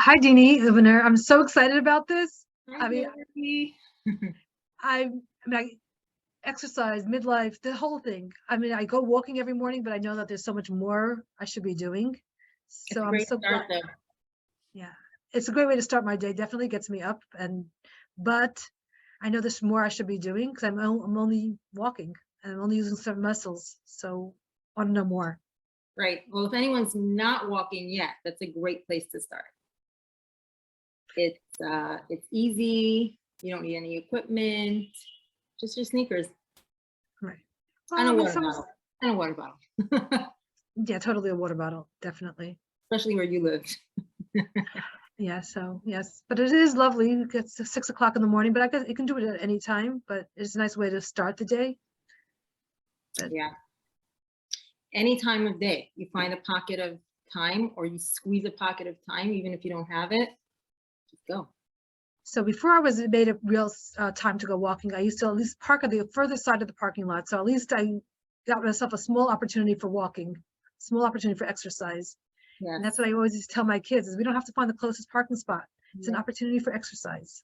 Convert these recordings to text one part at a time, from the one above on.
Hi, Dinie Uminer. I'm so excited about this. Hi, I mean, Debbie. I exercise, midlife, the whole thing. I mean, I go walking every morning, but I know that there's so much more I should be doing. It's So a I'm great so start, glad. though. Yeah, it's a great way to start my day. Definitely gets me up, but I know there's more I should be doing because I'm only walking and I'm only using some muscles. So I want to know more. Right. Well, if anyone's not walking yet, that's a great place to start. It's easy. You don't need any equipment. Just your sneakers Right. and Well, a I mean, water bottle. And a water bottle. yeah, totally a water bottle, definitely. Especially where you live. Yeah, so yes, but it is lovely. It's 6 o'clock in the morning, but I guess you can do it at any time. But it's a nice way to start the day. But Yeah. Any time of day, you find a pocket of time or you squeeze a pocket of time, even if you don't have it, just go. so before I was made a real time to go walking, I used to at least park at the further side of the parking lot. So at least I got myself a small opportunity for walking, small opportunity for exercise. Yes. And that's what I always used to tell my kids is we don't have to find the closest parking spot. It's an opportunity for exercise.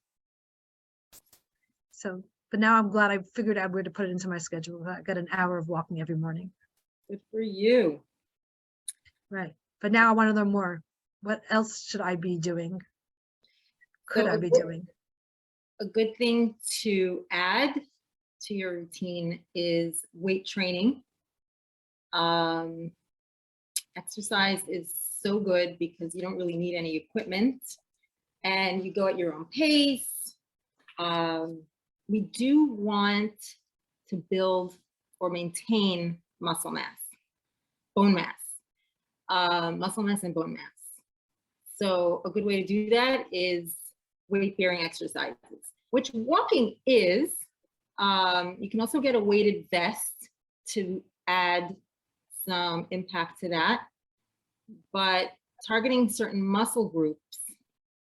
So, but now I'm glad I figured out where to put it into my schedule. I got an hour of walking every morning. Good for you. Right. But now I want to know more. What else should I be doing? Could I be doing? A good thing to add to your routine is weight training. Exercise is so good because you don't really need any equipment and you go at your own pace. We do want to build or maintain muscle mass, bone mass, muscle mass and bone mass. So a good way to do that is weight-bearing exercises, which walking is. You can also get a weighted vest to add some impact to that, but targeting certain muscle groups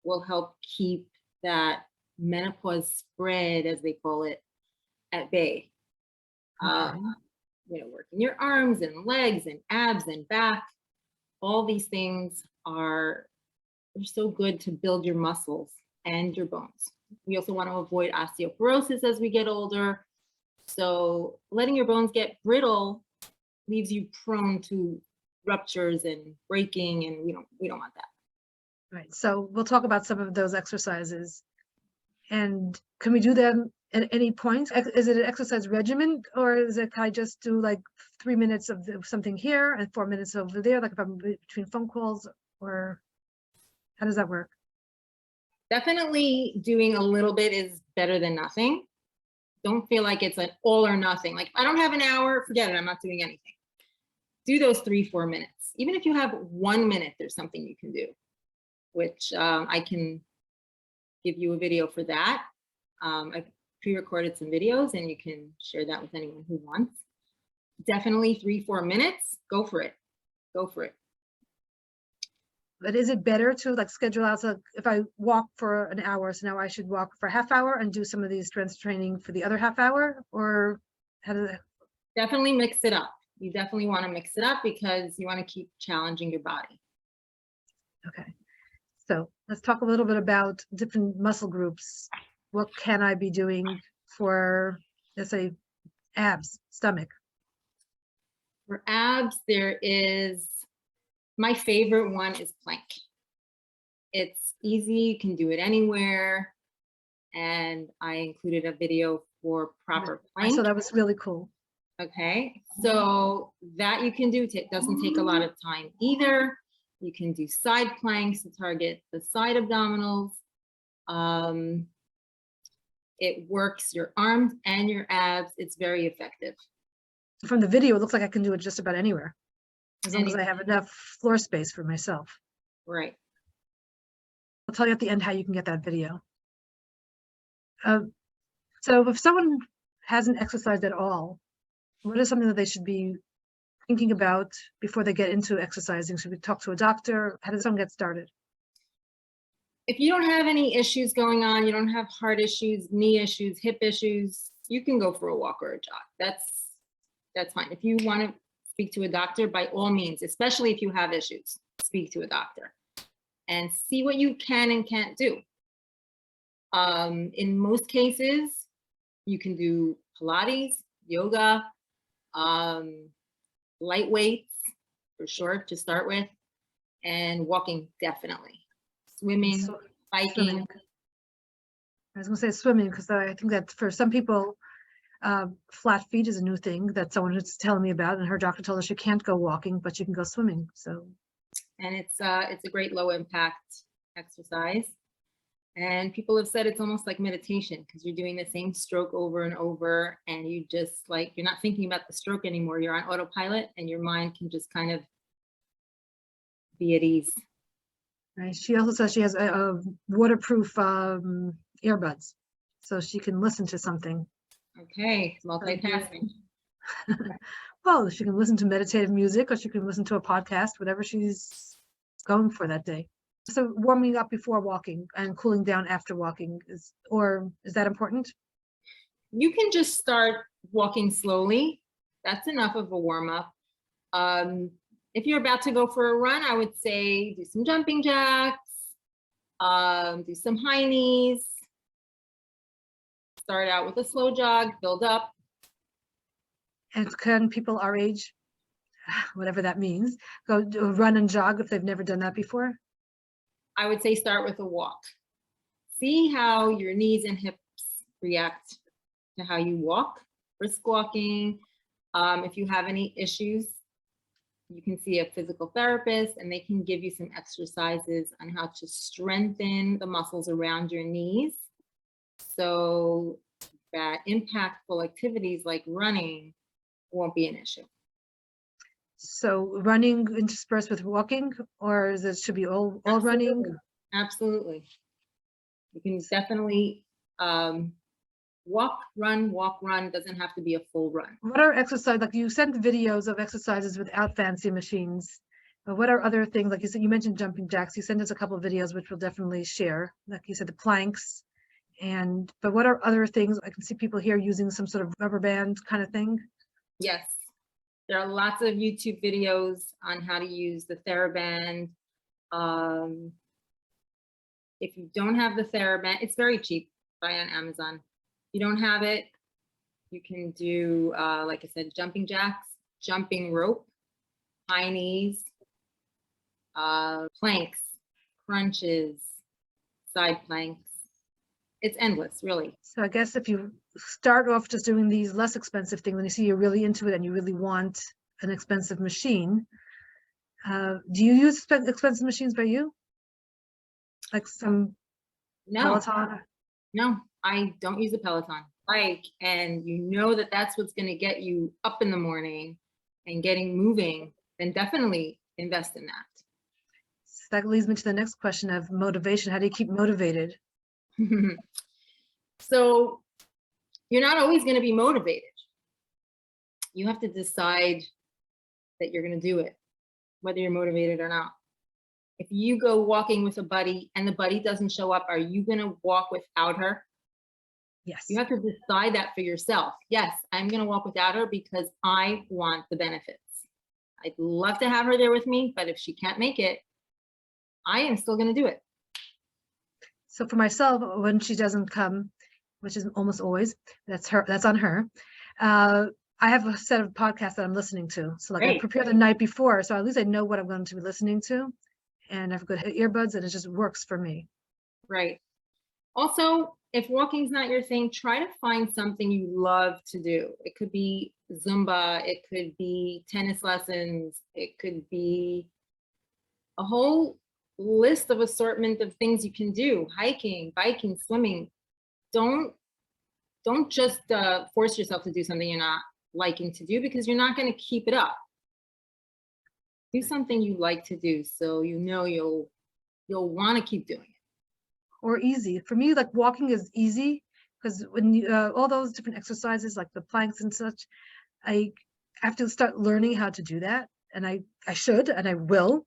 will help keep that menopause spread, as they call it, at bay. Okay. Working your arms and legs and abs and back, all these things they're so good to build your muscles and your bones. We also want to avoid osteoporosis as we get older. So letting your bones get brittle leaves you prone to ruptures and breaking, and we don't want that. Right. So we'll talk about some of those exercises. And can we do them at any point? Is it an exercise regimen, or can I just do like 3 minutes of something here and 4 minutes over there, like if I'm between phone calls, or how does that work? Definitely doing a little bit is better than nothing. Don't feel like it's an all or nothing. Like, if I don't have an hour, forget it, I'm not doing anything. Do those 3-4 minutes. Even if you have 1 minute, there's something you can do, which I can give you a video for that. I've pre-recorded some videos and you can share that with anyone who wants. Definitely 3-4 minutes, go for it. Go for it. But is it better to like schedule out, so if I walk for an hour, so now I should walk for a half hour and do some of these strength training for the other half hour, or how does it? Definitely mix it up. You definitely want to mix it up because you want to keep challenging your body. Okay. So let's talk a little bit about different muscle groups. What can I be doing for, let's say, abs, stomach? For abs, there is, my favorite one is plank. It's easy, you can do it anywhere. And I included a video for proper plank. So that was really cool. Okay, so that you can do, doesn't take a lot of time either. You can do side planks to target the side abdominals. It works your arms and your abs. It's very effective. From the video, it looks like I can do it just about anywhere, as long as I have enough floor space for myself. Right. I'll tell you at the end how you can get that video. So if someone hasn't exercised at all, what is something that they should be thinking about before they get into exercising? Should we talk to a doctor? How does someone get started? If you don't have any issues going on, you don't have heart issues, knee issues, hip issues, you can go for a walk or a jog. That's fine. If you want to speak to a doctor, by all means, especially if you have issues, speak to a doctor. and see what you can and can't do. In most cases, you can do Pilates, yoga, light weights for sure to start with, and walking definitely. Swimming, So- biking. Swimming. I was gonna say swimming because I think that for some people, flat feet is a new thing that someone was telling me about, and her doctor told her she can't go walking, but she can go swimming. So, And it's a great low impact exercise. And people have said it's almost like meditation because you're doing the same stroke over and over, and you just like, you're not thinking about the stroke anymore. You're on autopilot and your mind can just kind of be at ease. right. She also says she has a waterproof earbuds, so she can listen to something. Okay, multitasking. Well, she can listen to meditative music, or she can listen to a podcast, whatever she's going for that day. So warming up before walking and cooling down after walking is that important? You can just start walking slowly. That's enough of a warm up. If you're about to go for a run, I would say do some jumping jacks, do some high knees. Start out with a slow jog, build up. And can people our age, whatever that means, go run and jog if they've never done that before? I would say start with a walk. See how your knees and hips react to how you walk. Brisk walking. If you have any issues, you can see a physical therapist and they can give you some exercises on how to strengthen the muscles around your knees so that impactful activities like running won't be an issue. So running interspersed with walking, or is it should be all running? Absolutely. You can definitely walk, run. Doesn't have to be a full run. What are exercise, like you sent videos of exercises without fancy machines, but what are other things, like you said, you mentioned jumping jacks, you sent us a couple of videos which we'll definitely share, like you said, the planks, but what are other things? I can see people here using some sort of rubber band kind of thing. Yes, there are lots of YouTube videos on how to use the TheraBand. If you don't have the TheraBand, it's very cheap, buy on Amazon. If you don't have it, you can do, like I said, jumping jacks, jumping rope, high knees, planks, crunches, side planks. It's endless, really. So I guess if you start off just doing these less expensive things, and you see you're really into it and you really want an expensive machine, do you use expensive machines by you? Like some Peloton? No, I don't use a Peloton bike, and you know that that's what's going to get you up in the morning and getting moving, then definitely invest in that. So that leads me to the next question of motivation. How do you keep motivated? So you're not always going to be motivated. You have to decide that you're going to do it, whether you're motivated or not. If you go walking with a buddy and the buddy doesn't show up, are you going to walk without her? Yes. You have to decide that for yourself. Yes, I'm going to walk without her because I want the benefits. I'd love to have her there with me, but if she can't make it, I am still going to do it. So for myself, when she doesn't come, which is almost always, that's on her. I have a set of podcasts that I'm listening to. So like I prepare the night before, so at least I know what I'm going to be listening to. And I've got earbuds and it just works for me. Right. Also, if walking's not your thing, try to find something you love to do. It could be Zumba, it could be tennis lessons, it could be a whole list of assortment of things you can do. Hiking, biking, swimming. Don't just force yourself to do something you're not liking to do, because you're not going to keep it up. Do something you like to do, so you know you'll want to keep doing it. Or easy. For me, like walking is easy because when you all those different exercises like the planks and such, I have to start learning how to do that, and I should and I will,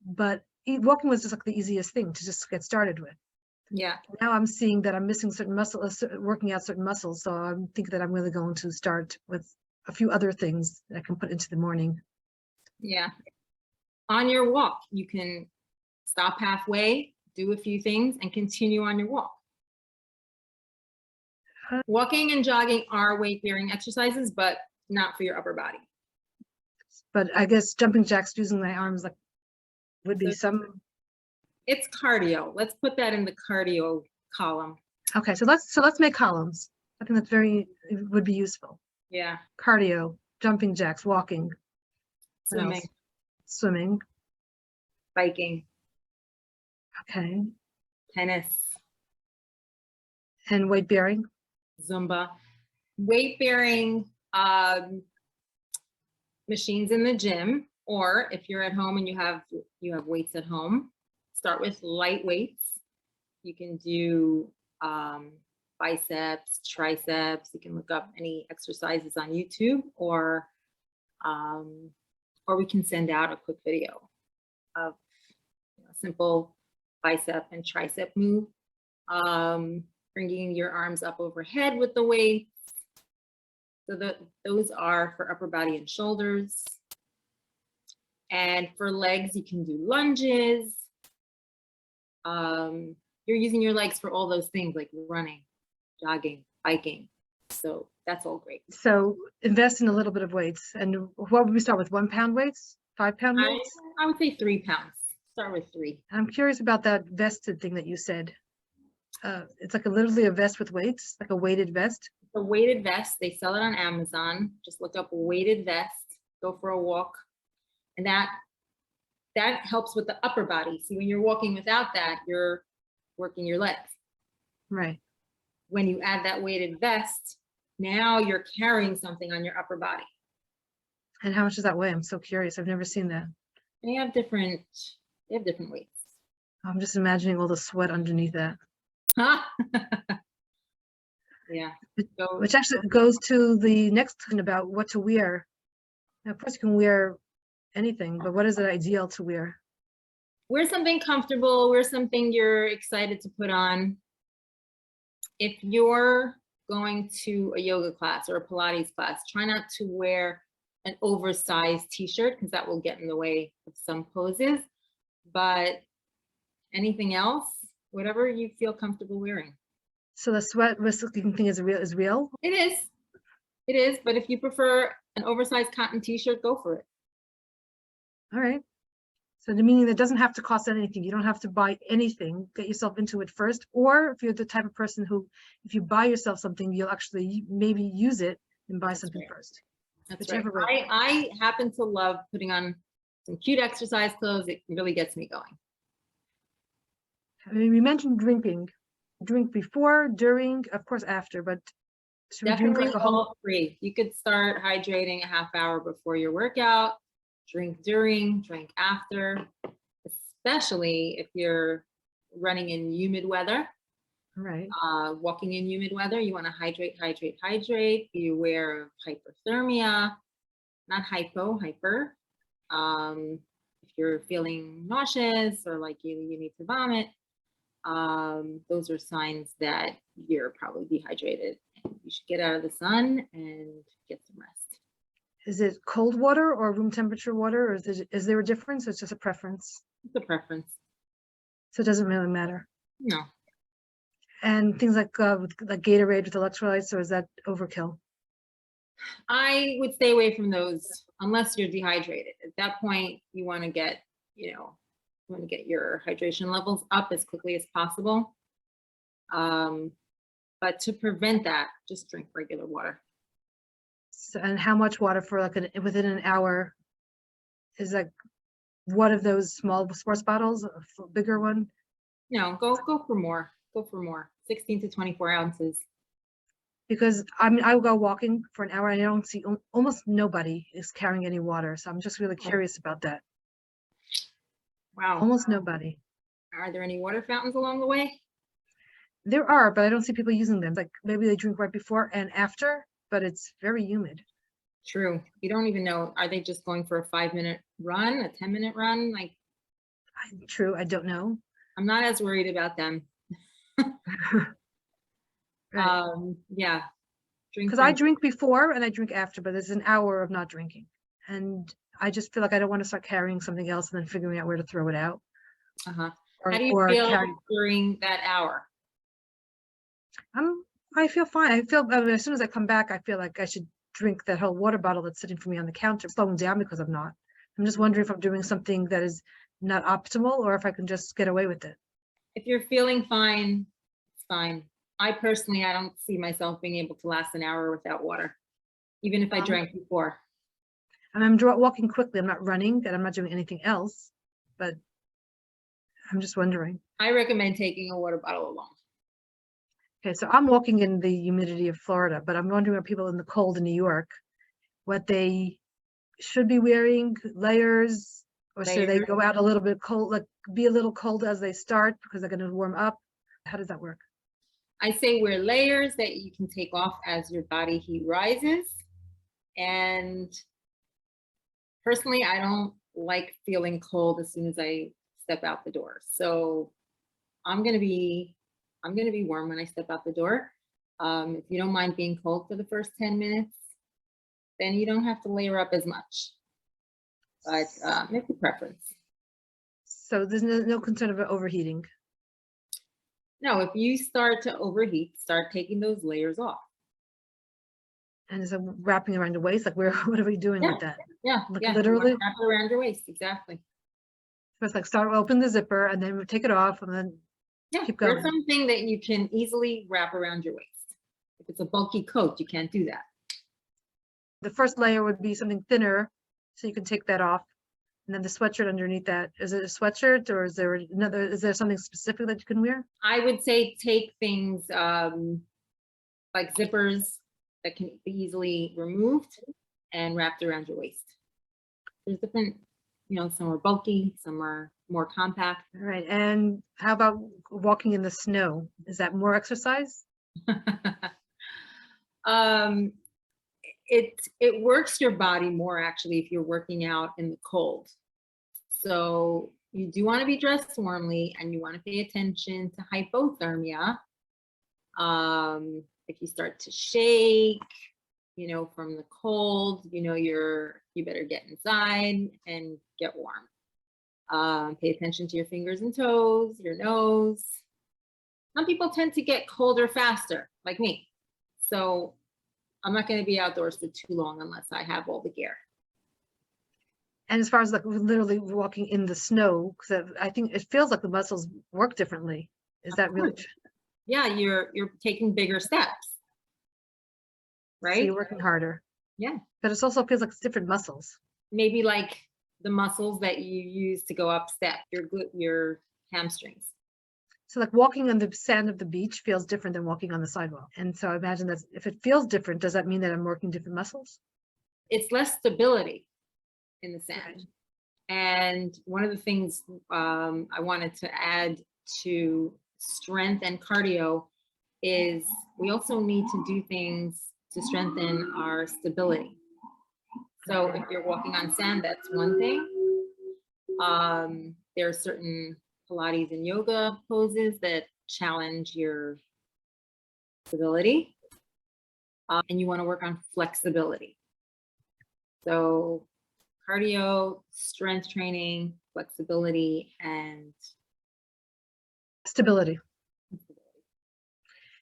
but walking was just like the easiest thing to just get started with. Yeah. Now I'm seeing that I'm missing certain muscles, working out certain muscles, so I'm thinking that I'm really going to start with a few other things that I can put into the morning. Yeah. On your walk, you can Stop halfway, do a few things, and continue on your walk. Walking and jogging are weight-bearing exercises, but not for your upper body. But I guess jumping jacks using my arms like would be So some. it's cardio. Let's put that in the cardio column. Okay, so let's make columns. I think that's would be useful. Yeah. Cardio, jumping jacks, walking. What Swimming, else? Swimming. biking, Okay. tennis, And weight bearing. Zumba. Weight-bearing machines in the gym, or if you're at home and you have weights at home, start with light weights. You can do biceps, triceps. You can look up any exercises on YouTube, or we can send out a quick video of simple bicep and tricep move. Bringing your arms up overhead with the weights. So those are for upper body and shoulders. And for legs, you can do lunges. You're using your legs for all those things like running, jogging, biking. So that's all great. So invest in a little bit of weights. And what would we start with? 1 pound weights? 5 pound weights? I would say 3 pounds. Start with 3. I'm curious about that vested thing that you said. It's like literally a vest with weights, like a weighted vest. A weighted vest, they sell it on Amazon. Just look up weighted vest, go for a walk. And that helps with the upper body. See, when you're walking without that, you're working your legs. Right. When you add that weighted vest, now you're carrying something on your upper body. And how much does that weigh? I'm so curious. I've never seen that. They have different weights. I'm just imagining all the sweat underneath that. Huh? Yeah. Which actually goes to the next thing about what to wear. Now, of course, you can wear anything, but what is it ideal to wear? Wear something comfortable. Wear something you're excited to put on. If you're going to a yoga class or a Pilates class, try not to wear an oversized t-shirt because that will get in the way of some poses. But anything else, whatever you feel comfortable wearing. So the sweat whisking thing is real? It is, but if you prefer an oversized cotton t-shirt, go for it. All right. So the meaning that doesn't have to cost anything. You don't have to buy anything. Get yourself into it first. Or if you're the type of person who, if you buy yourself something, you'll actually maybe use it and buy something first. That's right. I happen to love putting on some cute exercise clothes. It really gets me going. I mean, we mentioned drinking. Drink before, during, of course after, but should we drink like a whole? All 3. You could start hydrating a half hour before your workout, drink during, drink after, especially if you're running in humid weather. Right. Walking in humid weather, you want to hydrate. Be aware of hypothermia, not hyper. If you're feeling nauseous or like you need to vomit, those are signs that you're probably dehydrated. You should get out of the sun and get some rest. Is it cold water or room temperature water, or is there a difference? It's just a preference. It's a preference. So it doesn't really matter. No. And things like Gatorade with electrolytes, or is that overkill? I would stay away from those unless you're dehydrated. At that point, you want to get, your hydration levels up as quickly as possible. But to prevent that, just drink regular water. So, and how much water for within an hour is like one of those small sports bottles, a bigger one? No, go for more. Go for more. 16 to 24 ounces. Because I mean, I will go walking for an hour and I don't see, almost nobody is carrying any water. So I'm just really curious about that. Wow. Almost nobody. Are there any water fountains along the way? There are, but I don't see people using them. Like maybe they drink right before and after, but it's very humid. True. You don't even know. Are they just going for a 5-minute run, a 10-minute run? True. I don't know. I'm not as worried about them. Right. Yeah. Because I drink before and I drink after, but there's an hour of not drinking. And I just feel like I don't want to start carrying something else and then figuring out where to throw it out. Uh-huh. or, How do you or feel carry. during that hour? I feel fine. I mean, as soon as I come back, I feel like I should drink that whole water bottle that's sitting for me on the counter, slowing down because I'm not. I'm just wondering if I'm doing something that is not optimal or if I can just get away with it. If you're feeling fine, it's fine. I personally, I don't see myself being able to last an hour without water, even if I drank before. And I'm walking quickly. I'm not running and I'm not doing anything else, but I'm just wondering. I recommend taking a water bottle along. Okay, so I'm walking in the humidity of Florida, but I'm wondering about people in the cold in New York, what they should be wearing, layers, or should they go out a little bit cold, like be a little cold as they start because they're going to warm up? How does that work? I say wear layers that you can take off as your body heat rises. And personally, I don't like feeling cold as soon as I step out the door. So I'm gonna be warm when I step out the door. If you don't mind being cold for the first 10 minutes, then you don't have to layer up as much. But it's a preference. So there's no concern about overheating. No, if you start to overheat, start taking those layers off. And is it wrapping around your waist? Like, what are we doing with that? Yeah, Like yeah. literally? Wrap it around your waist, exactly. So it's like open the zipper and then take it off and then keep going. There's something that you can easily wrap around your waist. If it's a bulky coat, you can't do that. The first layer would be something thinner, so you can take that off. And then the sweatshirt underneath that. Is it a sweatshirt or is there something specific that you can wear? I would say take things like zippers that can be easily removed and wrapped around your waist. There's different, some are bulky, some are more compact. All right. And how about walking in the snow? Is that more exercise? It works your body more actually if you're working out in the cold. So you do want to be dressed warmly and you want to pay attention to hypothermia. If you start to shake, from the cold, you better get inside and get warm. Pay attention to your fingers and toes, your nose. Some people tend to get colder faster, like me. So I'm not going to be outdoors for too long unless I have all the gear. And as far as like literally walking in the snow, because I think it feels like the muscles work differently. Is that really true? Yeah, you're taking bigger steps, right? So you're working harder. Yeah. But it also feels like it's different muscles. Maybe like the muscles that you use to go up step, your hamstrings. So like walking on the sand of the beach feels different than walking on the sidewalk. And so I imagine that if it feels different, does that mean that I'm working different muscles? It's less stability in the sand. Right. And one of the things I wanted to add to strength and cardio is we also need to do things to strengthen our stability. So if you're walking on sand, that's one thing. There are certain Pilates and yoga poses that challenge your stability. And you want to work on flexibility. So cardio, strength training, flexibility, and Stability.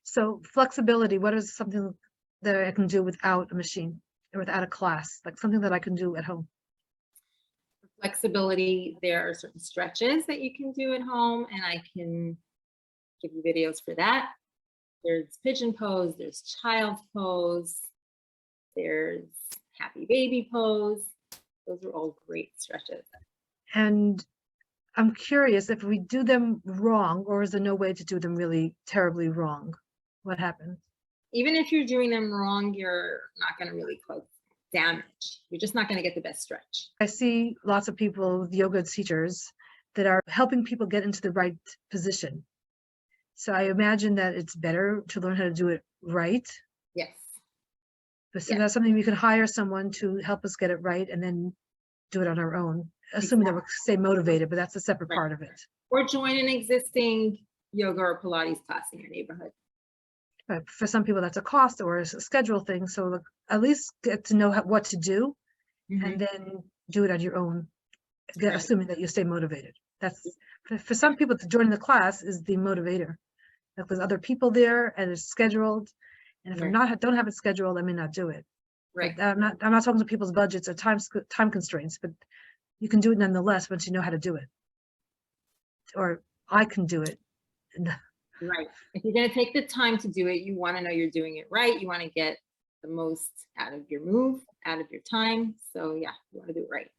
So flexibility, what is something that I can do without a machine or without a class, like something that I can do at home? Flexibility, there are certain stretches that you can do at home, and I can give you videos for that. There's pigeon pose, there's child's pose, there's happy baby pose. Those are all great stretches. And I'm curious if we do them wrong, or is there no way to do them really terribly wrong? What happens? Even if you're doing them wrong, you're not going to really cause damage. You're just not going to get the best stretch. I see lots of people, yoga teachers, that are helping people get into the right position. So I imagine that it's better to learn how to do it right. Yes. But so that's something we could hire someone to help us get it right and then do it on our own, assuming that we're stay motivated, but that's a separate part of it. Or join an existing yoga or Pilates class in your neighborhood. But for some people, that's a cost or a schedule thing. So at least get to know what to do and then do it on your own, assuming that you stay motivated. That's for some people, to join the class is the motivator. Like there's other people there and it's scheduled. And if I'm don't have it scheduled, I may not do it. Right. But I'm not talking to people's budgets or time constraints, but you can do it nonetheless once you know how to do it. Or I can do it. Right. If you're going to take the time to do it, you want to know you're doing it right. You want to get the most out of your move, out of your time. So yeah, you want to do it right.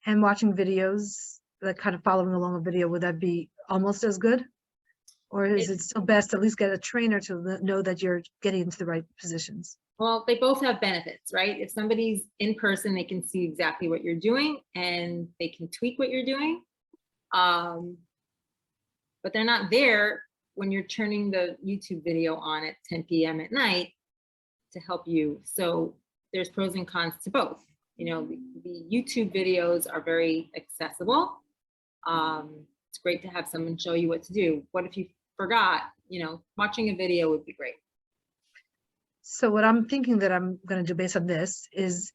And watching videos, like kind of following along a video, would that be almost as good? Or is it still best to at least get a trainer to know that you're getting into the right positions? Well, they both have benefits, right? If somebody's in person, they can see exactly what you're doing and they can tweak what you're doing. But they're not there when you're turning the YouTube video on at 10 p.m. at night to help you. So there's pros and cons to both. You know, the YouTube videos are very accessible. It's great to have someone show you what to do. What if you forgot? You know, watching a video would be great. So what I'm thinking that I'm going to do based on this is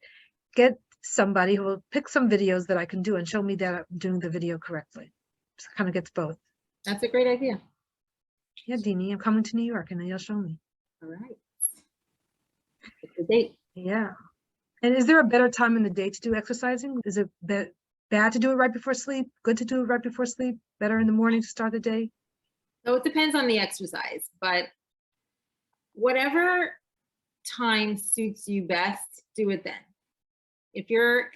get somebody who will pick some videos that I can do and show me that I'm doing the video correctly. So it kind of gets both. That's a great idea. Yeah, Dinie, I'm coming to New York and then you'll show me. All right. It's a date. Yeah. And is there a better time in the day to do exercising? Is it bad to do it right before sleep? Good to do it right before sleep? Better in the morning to start the day? So it depends on the exercise, but whatever time suits you best, do it then. If you're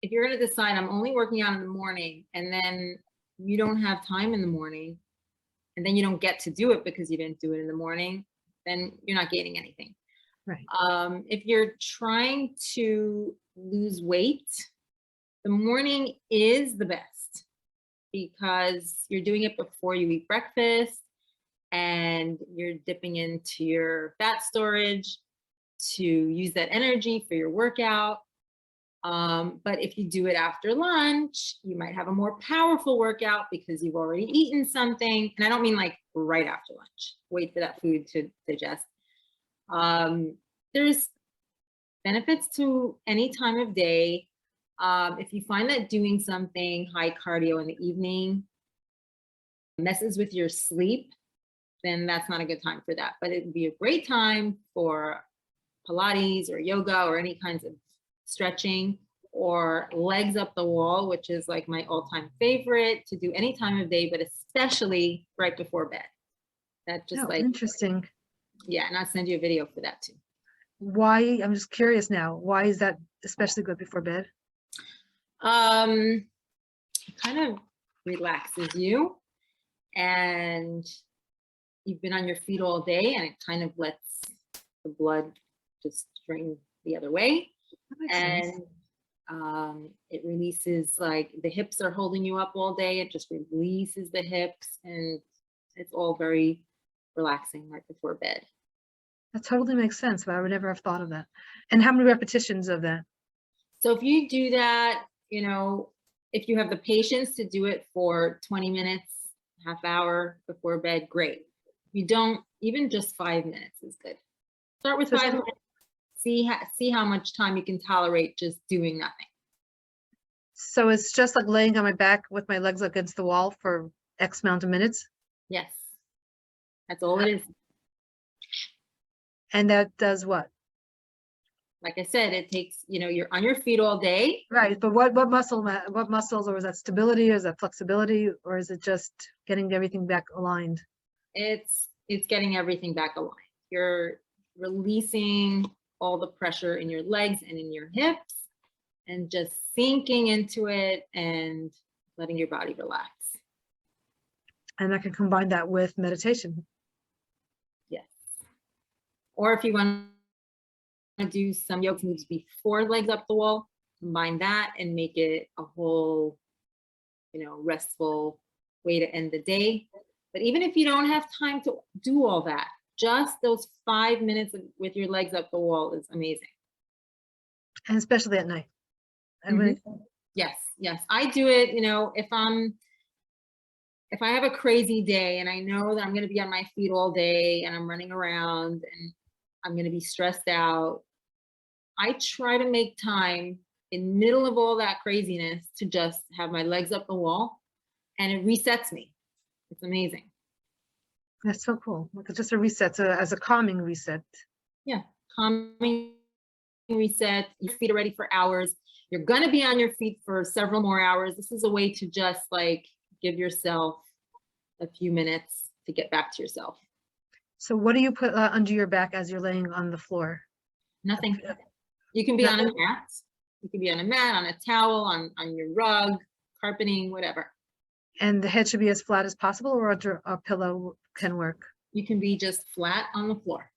going to decide I'm only working out in the morning and then you don't have time in the morning and then you don't get to do it because you didn't do it in the morning, then you're not gaining anything. Right. If you're trying to lose weight, the morning is the best because you're doing it before you eat breakfast and you're dipping into your fat storage to use that energy for your workout. But if you do it after lunch, you might have a more powerful workout because you've already eaten something. And I don't mean like right after lunch, wait for that food to digest. There's benefits to any time of day. If you find that doing something high cardio in the evening messes with your sleep, then that's not a good time for that. But it would be a great time for Pilates or yoga or any kinds of stretching or legs up the wall, which is like my all-time favorite to do any time of day, but especially right before bed. That just interesting. Yeah, and I'll send you a video for that too. Why? I'm just curious now. Why is that especially good before bed? It kind of relaxes you, and you've been on your feet all day, and it kind of lets the blood just drain the other way. And it releases, like the hips are holding you up all day. It just releases the hips, and it's all very relaxing right before bed. That totally makes sense, but I would never have thought of that. And how many repetitions of that? So if you do that, you know, if you have the patience to do it for 20 minutes, half hour before bed, great. If you don't, even just 5 minutes is good. Start with 5 minutes. See how much time you can tolerate just doing nothing. So it's just like laying on my back with my legs against the wall for X amount of minutes? Yes. That's all it is. And that does what? Like I said, it takes, you know, you're on your feet all day. Right, but what muscles, or is that stability, or is that flexibility, or is it just getting everything back aligned? It's getting everything back aligned. You're releasing all the pressure in your legs and in your hips and just sinking into it and letting your body relax. And I can combine that with meditation. Yes. Or if you want to do some yoga moves before legs up the wall, combine that and make it a whole, you know, restful way to end the day. But even if you don't have time to do all that, just those 5 minutes with your legs up the wall is amazing. And especially at night. Yes, yes. I do it, you know, if I have a crazy day and I know that I'm going to be on my feet all day and I'm running around and I'm going to be stressed out, I try to make time in middle of all that craziness to just have my legs up the wall and it resets me. It's amazing. That's so cool. Like it's just a reset, so as a calming reset. Yeah, calming reset. Your feet are ready for hours. You're gonna be on your feet for several more hours. This is a way to just like give yourself a few minutes to get back to yourself. So what do you put under your back as you're laying on the floor? Nothing. You can be on a mat. You can be on a mat, on a towel, on your rug, carpeting, whatever. And the head should be as flat as possible, or under a pillow can work? You can be just flat on the floor.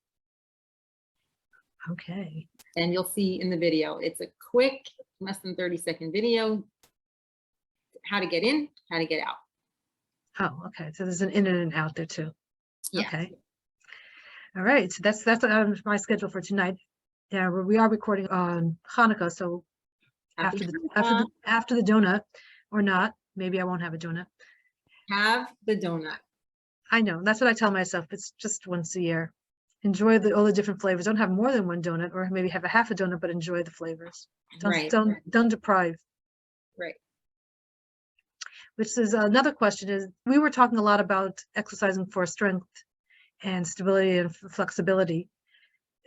Okay. And you'll see in the video, it's a quick, less than 30-second video, how to get in, how to get out. Oh, okay. So there's an in and an out there too. Yeah. Okay. All right. So that's my schedule for tonight. Yeah, we are recording on Hanukkah, so after the donut, or not, maybe I won't have a donut. Have the donut. I know. That's what I tell myself. It's just once a year. Enjoy all the different flavors. Don't have more than one donut, or maybe have a half a donut, but enjoy the flavors. Don't deprive. Right. Which is another question is, we were talking a lot about exercising for strength and stability and flexibility.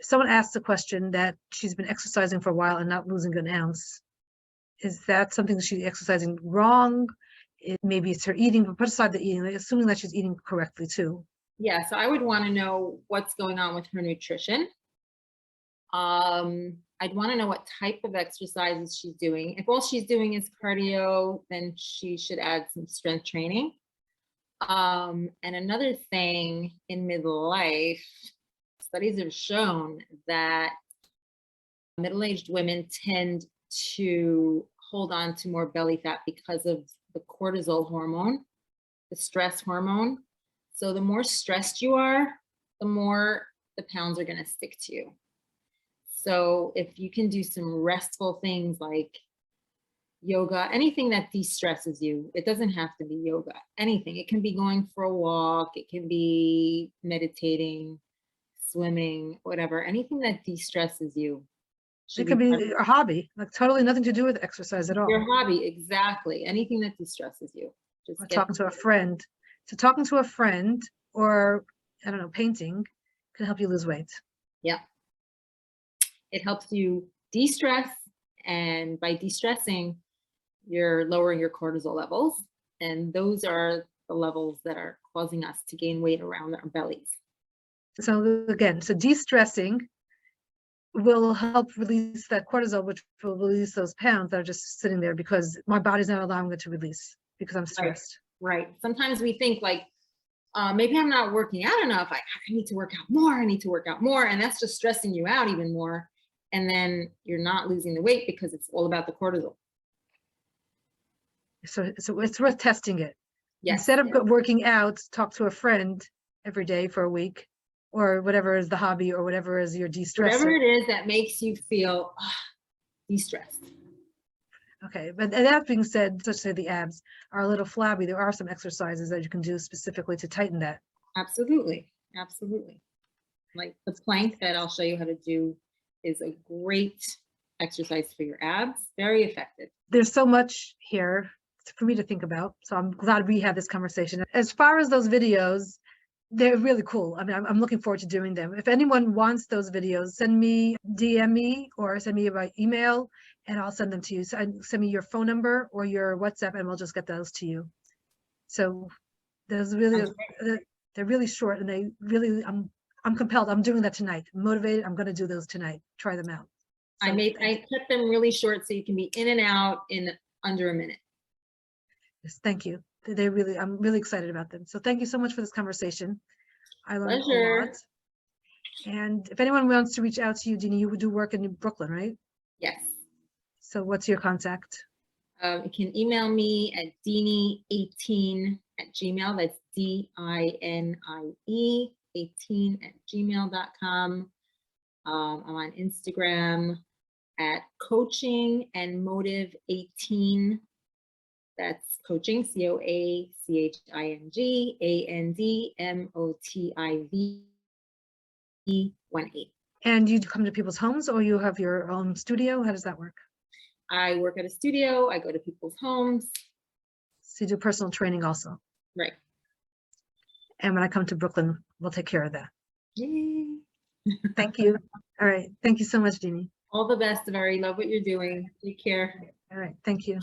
Someone asked the question that she's been exercising for a while and not losing an ounce. Is that something that she's exercising wrong? Maybe it's her eating, but put aside the eating, assuming that she's eating correctly too. Yeah, so I would want to know what's going on with her nutrition. I'd want to know what type of exercises she's doing. If all she's doing is cardio, then she should add some strength training. And another thing, in midlife, studies have shown that middle-aged women tend to hold on to more belly fat because of the cortisol hormone, the stress hormone. So the more stressed you are, the more the pounds are going to stick to you. So if you can do some restful things like yoga, anything that de-stresses you, it doesn't have to be yoga, anything. It can be going for a walk, it can be meditating, swimming, whatever, anything that de-stresses you. It could be a hobby, like totally nothing to do with exercise at all. Your hobby, exactly. Anything that de-stresses you. Just talking to a friend. So talking to a friend, or I don't know, painting, can help you lose weight. Yeah. It helps you de-stress, and by de-stressing, you're lowering your cortisol levels, and those are the levels that are causing us to gain weight around our bellies. So again, so de-stressing will help release that cortisol, which will release those pounds that are just sitting there because my body's not allowing it to release because I'm stressed. Right. Sometimes we think like, maybe I'm not working out enough. I need to work out more. I need to work out more. And that's just stressing you out even more. And then you're not losing the weight because it's all about the cortisol. So it's worth testing it. Yes. Instead of working out, talk to a friend every day for a week, or whatever is the hobby, or whatever is your de-stressor. Whatever it is that makes you feel de-stressed. Okay, but that being said, let's say the abs are a little flabby. There are some exercises that you can do specifically to tighten that. Absolutely. Absolutely. Like the plank that I'll show you how to do is a great exercise for your abs. Very effective. There's so much here for me to think about. So I'm glad we had this conversation. As far as those videos, they're really cool. I mean, I'm looking forward to doing them. If anyone wants those videos, DM me or send me by email and I'll send them to you. So send me your phone number or your WhatsApp and we'll just get those to you. So there's really, they're really short and they really, I'm compelled. I'm doing that tonight. I'm motivated. I'm going to do those tonight. Try them out. So, I cut them really short so you can be in and out in under a minute. Yes, thank you. I'm really excited about them. So thank you so much for this conversation. I learned a lot. And if anyone wants to reach out to you, Dinie, you do work in Brooklyn, right? Yes. So what's your contact? You can email me at dinie18@gmail. That's DINIE 18@gmail.com. I'm on Instagram at coaching and motive 18. That's coaching, COACHING ANDMOTIVE 18. And you come to people's homes or you have your own studio? How does that work? I work at a studio. I go to people's homes. So you do personal training also. Right. And when I come to Brooklyn, we'll take care of that. Yay. Thank you. All right. Thank you so much, Dinie. All the best, Devora. Love what you're doing. Take care. All right. Thank you.